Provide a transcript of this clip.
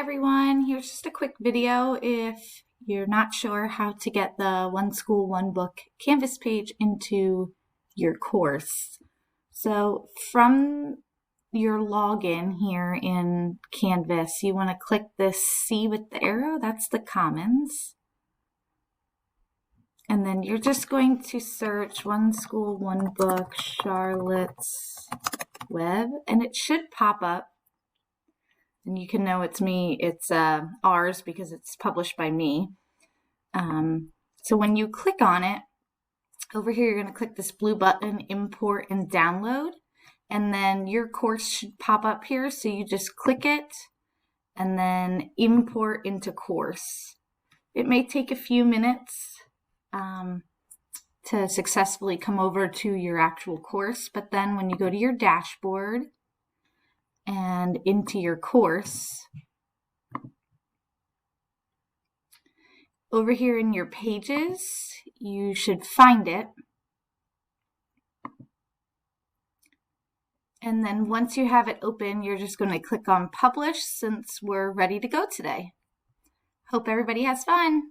everyone, here's just a quick video if you're not sure how to get the One School, One Book Canvas page into your course. So from your login here in Canvas, you want to click this C with the arrow, that's the Commons. And then you're just going to search One School, One Book, Charlotte's Web, and it should pop up. And you can know it's me, it's ours because it's published by me. So when you click on it, over here you're going to click this blue button, Import and Download. And then your course should pop up here. So you just click it and then import into course. It may take a few minutes to successfully come over to your actual course. But then when you go to your dashboard, and into your course, over here in your pages, you should find it. And then once you have it open, you're just going to click on Publish since we're ready to go today. Hope everybody has fun.